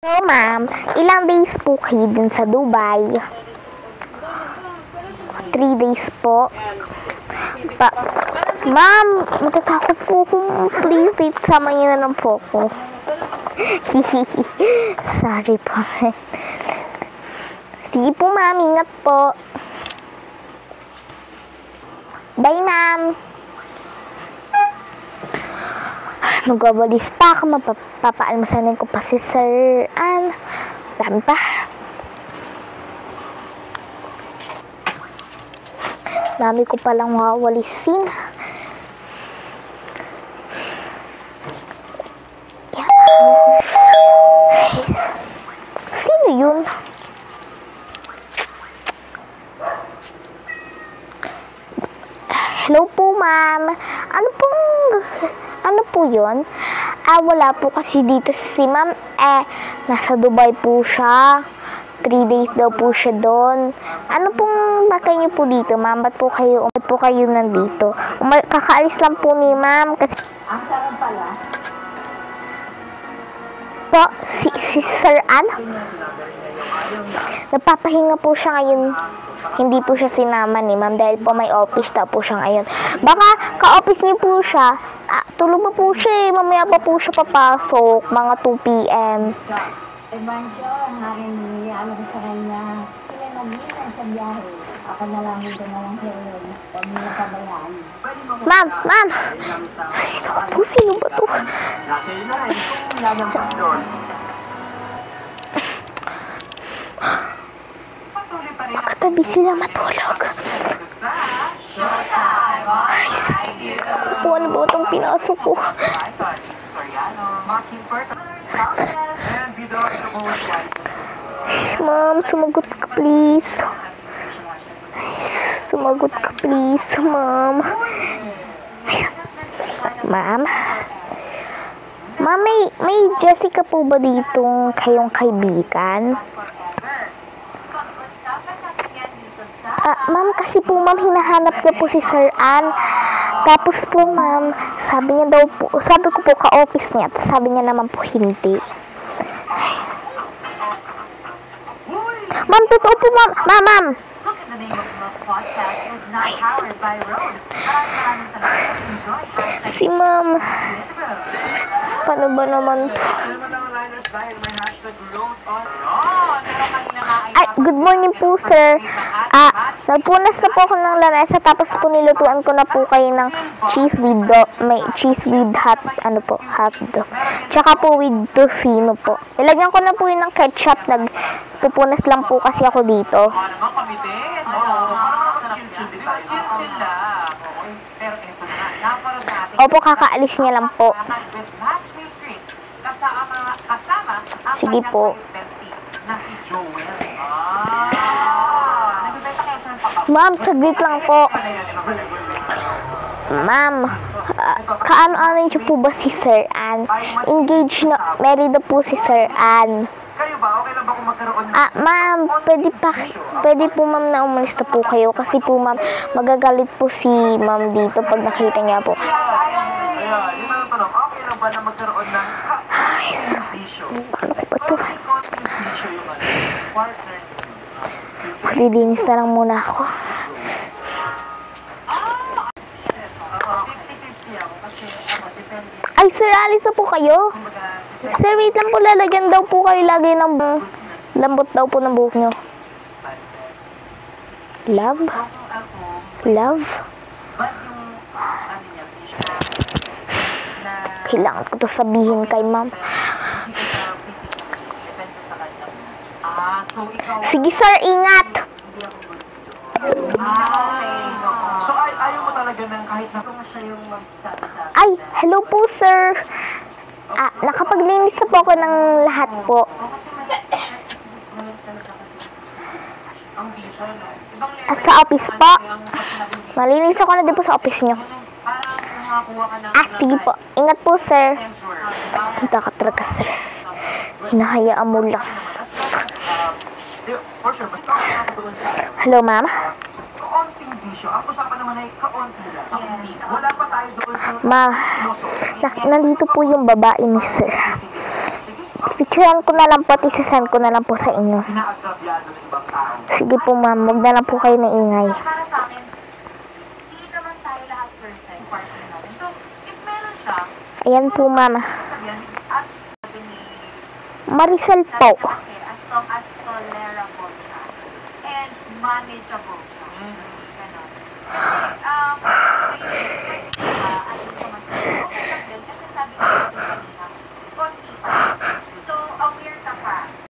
So, ma'am, ilang days po kayo dun sa Dubai? 3 days po. Ma'am, matatakot po kung please, sama niyo na lang po ako. Sorry po. Sige po, ma'am, ingat po. Bye, ma'am. Magwawalis pa ako, mapapaalmasanin ko pa si Sir Ann. Dami pa. Dami ko palang wawalisin. Yan. Sino yun? Hello po, ma'am. Ano po yun? Wala po kasi dito si ma'am. Nasa Dubai po siya. 3 days daw po siya doon. Ano pong bakay niyo po dito, ma'am? Ba't po kayo nandito? Kakaalis lang po ni ma'am. Kasi ang sarap pala. Po, si Sir Ann? Nagpapahinga po siya ngayon. Hindi po siya sinama ni ma'am dahil po may office na po siya ngayon. Baka ka-office niyo po siya. Tulog pa po siya eh. Mamaya pa po siya papasok. Mga 2 p.m. Evancio, narinig sa kanya. Sila nag-iwan sa biyahe. Ako na lang dito na lang sa iyo. Huwag mo napabayaan. Ma'am! Ay, naku po, sino ba to? Makatabi sila matulog. Ay, po, ano ba itong pinasok ko? Ma'am, sumagot ka please. Sumagot ka please, ma'am. Ma'am? Ma'am, may Jessica po ba ditong kayong kaibigan? Ma'am, kasi po ma'am, hinahanap niya po si Sir Ann. Tapos po ma'am, sabi ko po ka-office niya, sabi niya naman po hindi. Ma'am, totoo po ma'am. Ma'am. Si ma'am. Paano ba naman to? Good morning po, sir. Nagpunas na po ako ng lamesa, tapos po nilutuan ko na po kayo ng cheese with hot dog. Tsaka po with tocino po. Ilagyan ko na po yun ng ketchup. Nagpupunas lang po kasi ako dito. Opo, kakaalis niya lang po. Sige po. Ma'am, saglit lang po. Ma'am, kaano-ano niyo po ba si Sir Ann? Engaged na, married na po si Sir Ann. Ma'am, pwede po ma'am na umalis na po kayo kasi po ma'am, magagalit po si ma'am dito pag nakita niya po. Ay, paano ko ba ito? Maglilinis na lang muna ako. Ay, sir, alis na po kayo. Sir, wait lang po, lalagyan daw po kayo lagi ng lambot daw po ng buhok nyo. Love? Kailangan ko to sabihin kay ma'am. Sige, sir, ingat. So, ayaw mo talaga ng kahit na siya yung magsasabi? Ay, hello po, sir. Nakapaglinis na po ako ng lahat po. Sa office po. Malinis ako na din po sa office nyo. Sige po. Ingat po, sir. Punta ka talaga, sir. Hinahayaan mo lang. Hello, ma'am. Nandito po yung babae ni sir. Picturean ko na lang po at isasend ko na lang po sa inyo. Inaagrabyado ng ibang tao. Sige po ma'am, huwag na lang po kayo maingay. Para sa akin, hindi naman tayo lahat perfect partner natin. So, if meron siya, Ayan po ma'am. sabihan, at sabi ni Maricel po. okay, as long as tolerable siya and manageable siya. Ganon. Kasi,